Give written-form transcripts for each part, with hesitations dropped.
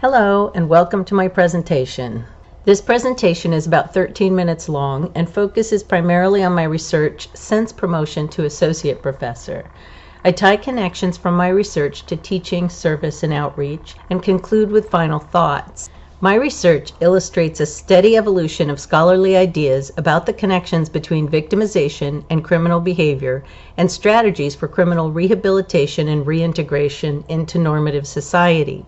Hello and welcome to my presentation. This presentation is about 13 minutes long and focuses primarily on my research since promotion to associate professor. I tie connections from my research to teaching, service, and outreach, and conclude with final thoughts. My research illustrates a steady evolution of scholarly ideas about the connections between victimization and criminal behavior and strategies for criminal rehabilitation and reintegration into normative society.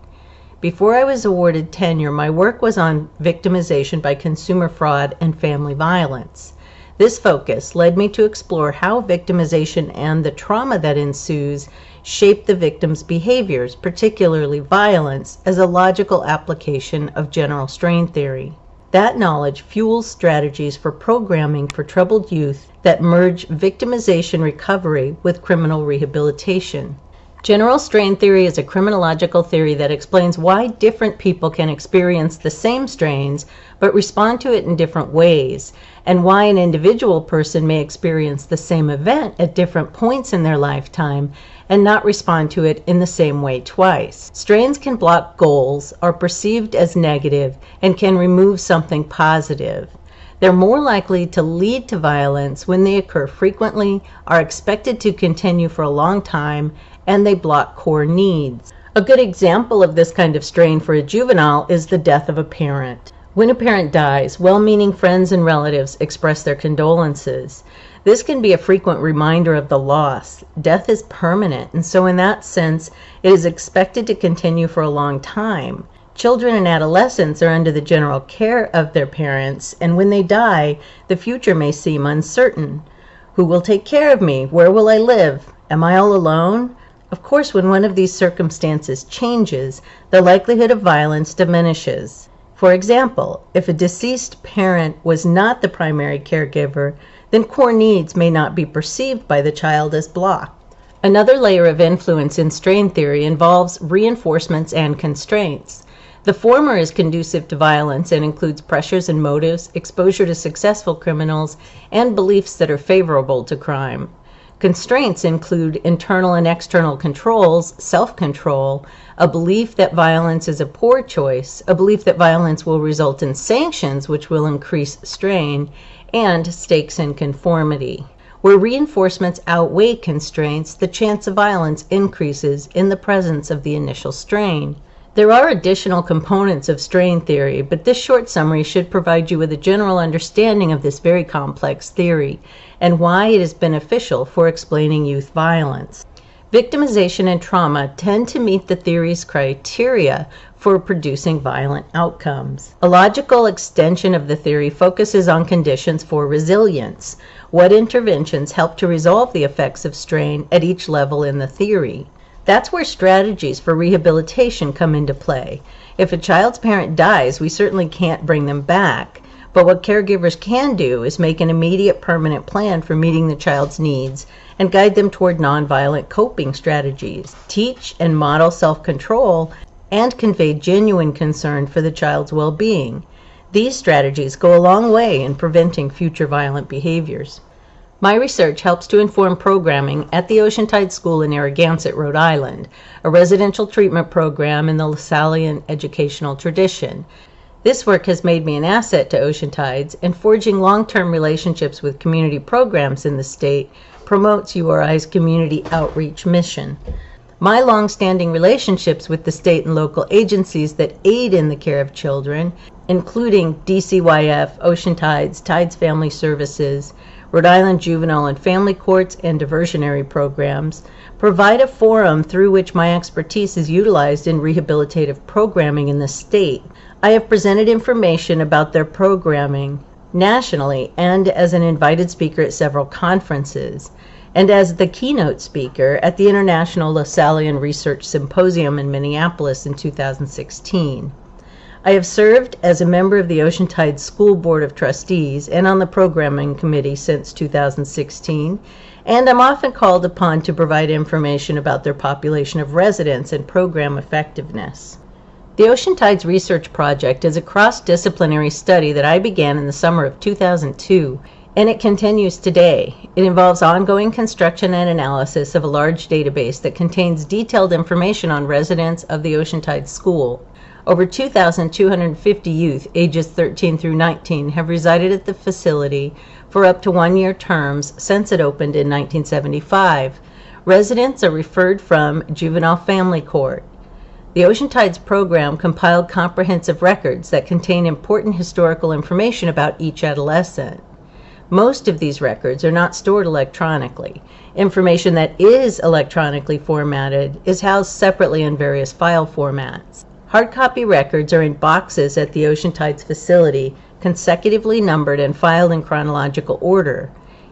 Before I was awarded tenure, my work was on victimization by consumer fraud and family violence. This focus led me to explore how victimization and the trauma that ensues shape the victim's behaviors, particularly violence, as a logical application of general strain theory. That knowledge fuels strategies for programming for troubled youth that merge victimization recovery with criminal rehabilitation. General strain theory is a criminological theory that explains why different people can experience the same strains but respond to it in different ways, and why an individual person may experience the same event at different points in their lifetime and not respond to it in the same way twice. Strains can block goals, are perceived as negative, and can remove something positive. They're more likely to lead to violence when they occur frequently, are expected to continue for a long time, and they block core needs. A good example of this kind of strain for a juvenile is the death of a parent. When a parent dies, well-meaning friends and relatives express their condolences. This can be a frequent reminder of the loss. Death is permanent, and so in that sense, it is expected to continue for a long time. Children and adolescents are under the general care of their parents, and when they die, the future may seem uncertain. Who will take care of me? Where will I live? Am I all alone? Of course, when one of these circumstances changes, the likelihood of violence diminishes. For example, if a deceased parent was not the primary caregiver, then core needs may not be perceived by the child as blocked. Another layer of influence in strain theory involves reinforcements and constraints. The former is conducive to violence and includes pressures and motives, exposure to successful criminals, and beliefs that are favorable to crime. Constraints include internal and external controls, self-control, a belief that violence is a poor choice, a belief that violence will result in sanctions which will increase strain, and stakes in conformity. Where reinforcements outweigh constraints, the chance of violence increases in the presence of the initial strain. There are additional components of strain theory, but this short summary should provide you with a general understanding of this very complex theory and why it is beneficial for explaining youth violence. Victimization and trauma tend to meet the theory's criteria for producing violent outcomes. A logical extension of the theory focuses on conditions for resilience. What interventions help to resolve the effects of strain at each level in the theory? That's where strategies for rehabilitation come into play. If a child's parent dies, we certainly can't bring them back. But what caregivers can do is make an immediate permanent plan for meeting the child's needs and guide them toward nonviolent coping strategies, teach and model self-control, and convey genuine concern for the child's well-being. These strategies go a long way in preventing future violent behaviors. My research helps to inform programming at the Oceantide School in Narragansett, Rhode Island, a residential treatment program in the Lasallian educational tradition. This work has made me an asset to Oceantides, and forging long-term relationships with community programs in the state promotes URI's community outreach mission. My long-standing relationships with the state and local agencies that aid in the care of children, including DCYF, Oceantides, Tides Family Services, Rhode Island Juvenile and Family Courts, and diversionary programs, provide a forum through which my expertise is utilized in rehabilitative programming in the state. I have presented information about their programming nationally and as an invited speaker at several conferences, and as the keynote speaker at the International Lasallian Research Symposium in Minneapolis in 2016. I have served as a member of the Oceantide School Board of Trustees and on the programming committee since 2016, and I'm often called upon to provide information about their population of residents and program effectiveness. The Oceantides Research Project is a cross-disciplinary study that I began in the summer of 2002, and it continues today. It involves ongoing construction and analysis of a large database that contains detailed information on residents of the Oceantide School. Over 2,250 youth ages 13 through 19 have resided at the facility for up to one-year terms since it opened in 1975. Residents are referred from Juvenile Family Court. The Ocean Tides program compiled comprehensive records that contain important historical information about each adolescent. Most of these records are not stored electronically. Information that is electronically formatted is housed separately in various file formats. Hard copy records are in boxes at the Ocean Tides facility, consecutively numbered and filed in chronological order.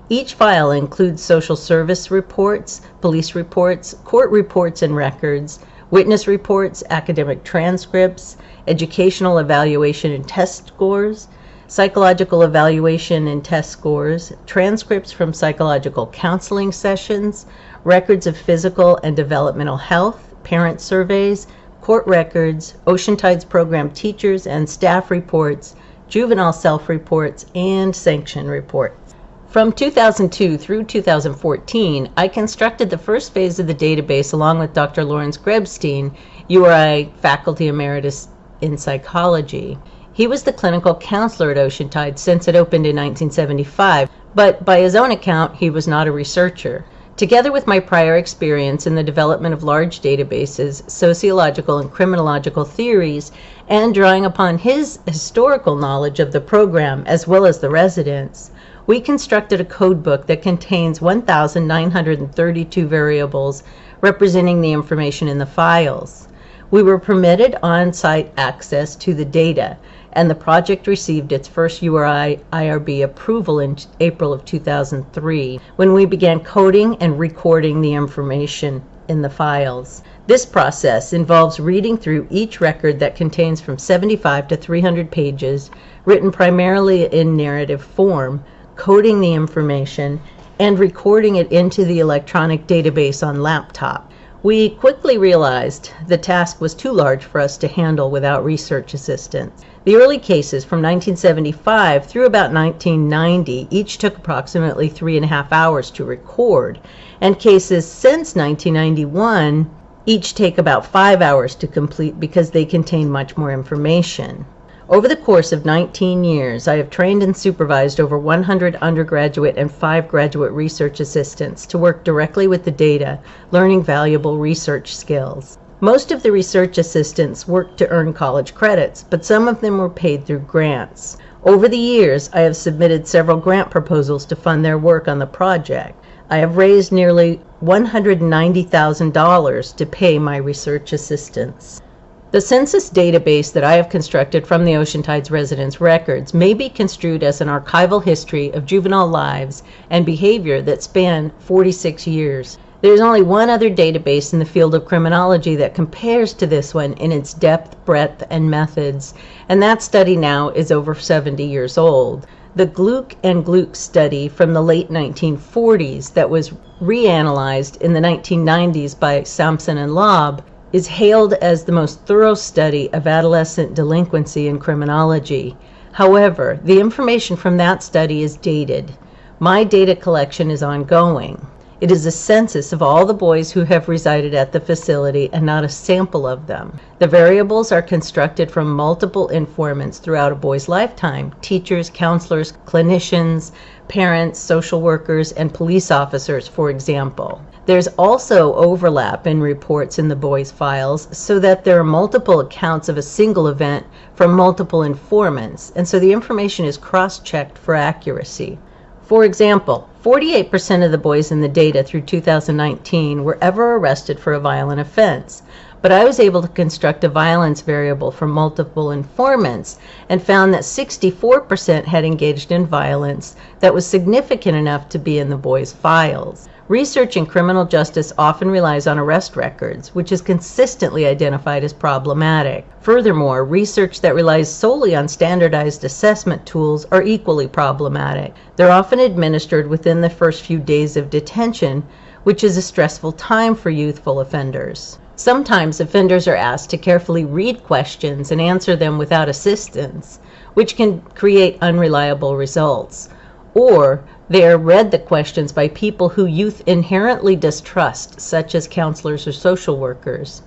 Each file includes social service reports, police reports, court reports and records, witness reports, academic transcripts, educational evaluation and test scores, psychological evaluation and test scores, transcripts from psychological counseling sessions, records of physical and developmental health, parent surveys, court records, Ocean Tides program teachers and staff reports, juvenile self-reports, and sanction reports. From 2002 through 2014, I constructed the first phase of the database along with Dr. Lawrence Grebstein, URI Faculty Emeritus in Psychology. He was the clinical counselor at Ocean Tides since it opened in 1975, but by his own account, he was not a researcher. Together with my prior experience in the development of large databases, sociological and criminological theories, and drawing upon his historical knowledge of the program as well as the residents, we constructed a code book that contains 1,932 variables representing the information in the files. We were permitted on-site access to the data, and the project received its first URI IRB approval in April of 2003, when we began coding and recording the information in the files. This process involves reading through each record that contains from 75 to 300 pages, written primarily in narrative form, coding the information, and recording it into the electronic database on laptop. We quickly realized the task was too large for us to handle without research assistance. The early cases from 1975 through about 1990 each took approximately 3.5 hours to record, and cases since 1991 each take about 5 hours to complete because they contain much more information. Over the course of 19 years, I have trained and supervised over 100 undergraduate and 5 graduate research assistants to work directly with the data, learning valuable research skills. Most of the research assistants worked to earn college credits, but some of them were paid through grants. Over the years, I have submitted several grant proposals to fund their work on the project. I have raised nearly $190,000 to pay my research assistants. The census database that I have constructed from the Ocean Tides residents' records may be construed as an archival history of juvenile lives and behavior that span 46 years. There is only one other database in the field of criminology that compares to this one in its depth, breadth, and methods, and that study now is over 70 years old. The Gluck and Gluck study from the late 1940s that was reanalyzed in the 1990s by Sampson and Loeb is hailed as the most thorough study of adolescent delinquency in criminology. However, the information from that study is dated. My data collection is ongoing. It is a census of all the boys who have resided at the facility and not a sample of them. The variables are constructed from multiple informants throughout a boy's lifetime: teachers, counselors, clinicians, parents, social workers, and police officers, for example. There's also overlap in reports in the boys' files so that there are multiple accounts of a single event from multiple informants, and so the information is cross-checked for accuracy. For example, 48% of the boys in the data through 2019 were ever arrested for a violent offense, but I was able to construct a violence variable from multiple informants and found that 64% had engaged in violence that was significant enough to be in the boys' files. Research in criminal justice often relies on arrest records, which is consistently identified as problematic. Furthermore, research that relies solely on standardized assessment tools are equally problematic. They're often administered within the first few days of detention, which is a stressful time for youthful offenders. Sometimes offenders are asked to carefully read questions and answer them without assistance, which can create unreliable results. Or they are read the questions by people who youth inherently distrust, such as counselors or social workers.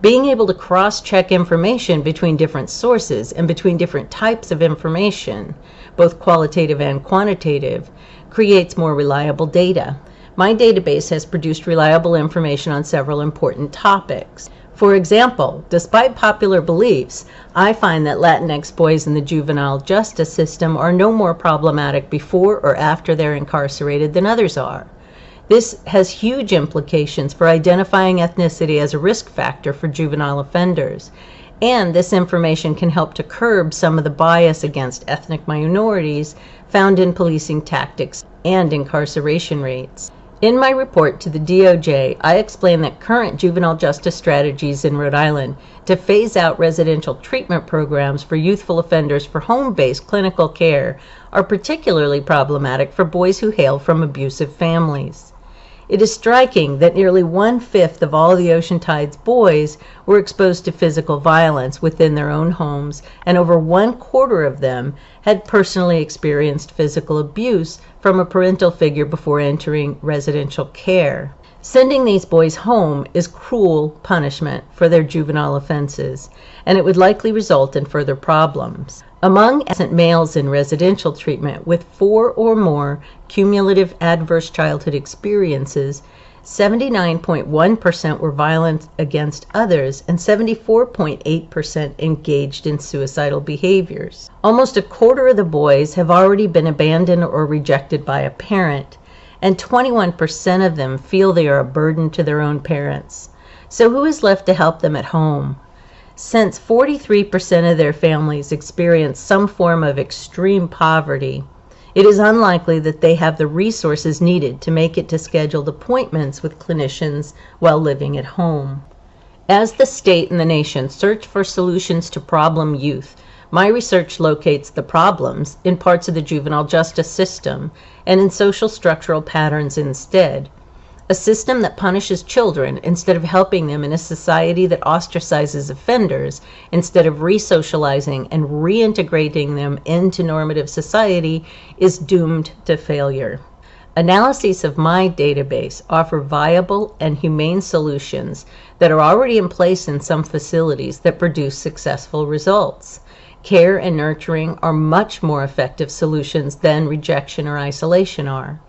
Being able to cross-check information between different sources and between different types of information, both qualitative and quantitative, creates more reliable data. My database has produced reliable information on several important topics. For example, despite popular beliefs, I find that Latinx boys in the juvenile justice system are no more problematic before or after they're incarcerated than others are. This has huge implications for identifying ethnicity as a risk factor for juvenile offenders, and this information can help to curb some of the bias against ethnic minorities found in policing tactics and incarceration rates. In my report to the DOJ, I explain that current juvenile justice strategies in Rhode Island to phase out residential treatment programs for youthful offenders for home-based clinical care are particularly problematic for boys who hail from abusive families. It is striking that nearly 1/5 of all the Ocean Tides boys were exposed to physical violence within their own homes, and over 1/4 of them had personally experienced physical abuse from a parental figure before entering residential care. Sending these boys home is cruel punishment for their juvenile offenses, and it would likely result in further problems. Among adolescent males in residential treatment with 4 or more cumulative adverse childhood experiences, 79.1% were violent against others and 74.8% engaged in suicidal behaviors. Almost 1/4 of the boys have already been abandoned or rejected by a parent, and 21% of them feel they are a burden to their own parents. So who is left to help them at home? Since 43% of their families experience some form of extreme poverty, it is unlikely that they have the resources needed to make it to scheduled appointments with clinicians while living at home. As the state and the nation search for solutions to problem youth, my research locates the problems in parts of the juvenile justice system and in social structural patterns instead. A system that punishes children instead of helping them in a society that ostracizes offenders instead of resocializing and reintegrating them into normative society is doomed to failure. Analyses of my database offer viable and humane solutions that are already in place in some facilities that produce successful results. Care and nurturing are much more effective solutions than rejection or isolation are.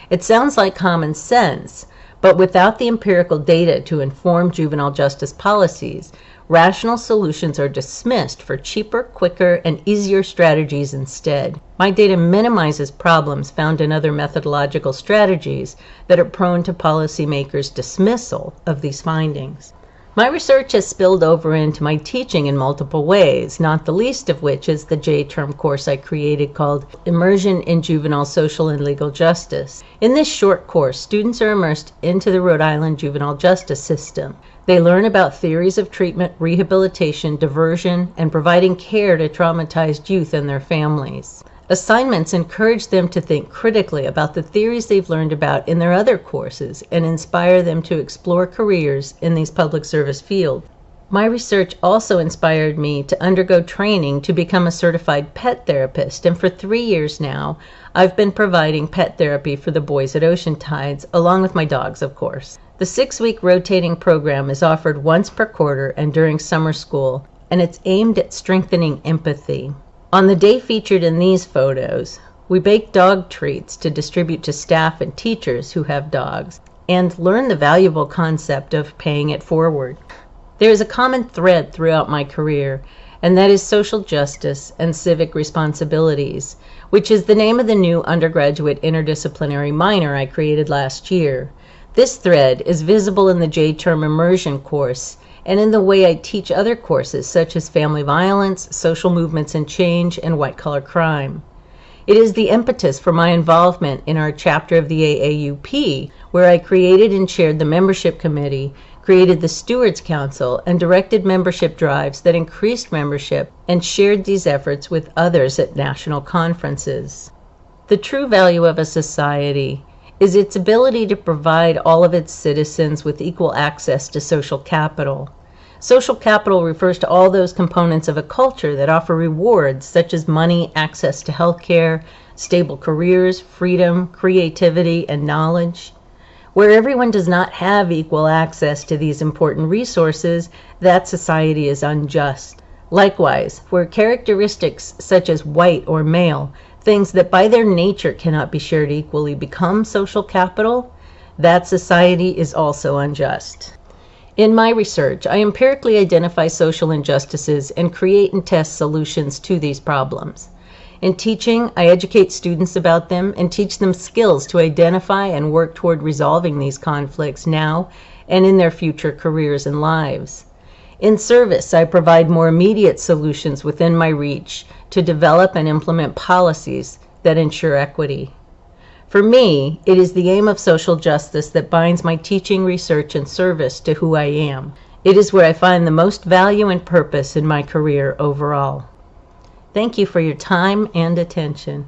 It sounds like common sense, but without the empirical data to inform juvenile justice policies, rational solutions are dismissed for cheaper, quicker, and easier strategies instead. My data minimizes problems found in other methodological strategies that are prone to policymakers' dismissal of these findings. My research has spilled over into my teaching in multiple ways, not the least of which is the J-term course I created called Immersion in Juvenile Social and Legal Justice. In this short course, students are immersed into the Rhode Island juvenile justice system. They learn about theories of treatment, rehabilitation, diversion, and providing care to traumatized youth and their families. Assignments encourage them to think critically about the theories they've learned about in their other courses and inspire them to explore careers in these public service fields. My research also inspired me to undergo training to become a certified pet therapist, and for 3 years now, I've been providing pet therapy for the boys at Ocean Tides, along with my dogs, of course. The 6-week rotating program is offered once per quarter and during summer school, and it's aimed at strengthening empathy. On the day featured in these photos, we bake dog treats to distribute to staff and teachers who have dogs, and learn the valuable concept of paying it forward. There is a common thread throughout my career, and that is social justice and civic responsibilities, which is the name of the new undergraduate interdisciplinary minor I created last year. This thread is visible in the J-term immersion course and in the way I teach other courses such as family violence, social movements and change, and white-collar crime. It is the impetus for my involvement in our chapter of the AAUP, where I created and chaired the membership committee, created the Stewards Council, and directed membership drives that increased membership and shared these efforts with others at national conferences. The true value of a society is its ability to provide all of its citizens with equal access to social capital. Social capital refers to all those components of a culture that offer rewards such as money, access to health care, stable careers, freedom, creativity, and knowledge. Where everyone does not have equal access to these important resources, that society is unjust. Likewise, where characteristics such as white or male, things that by their nature cannot be shared equally, become social capital, that society is also unjust. In my research, I empirically identify social injustices and create and test solutions to these problems. In teaching, I educate students about them and teach them skills to identify and work toward resolving these conflicts now and in their future careers and lives. In service, I provide more immediate solutions within my reach to develop and implement policies that ensure equity. For me, it is the aim of social justice that binds my teaching, research, and service to who I am. It is where I find the most value and purpose in my career overall. Thank you for your time and attention.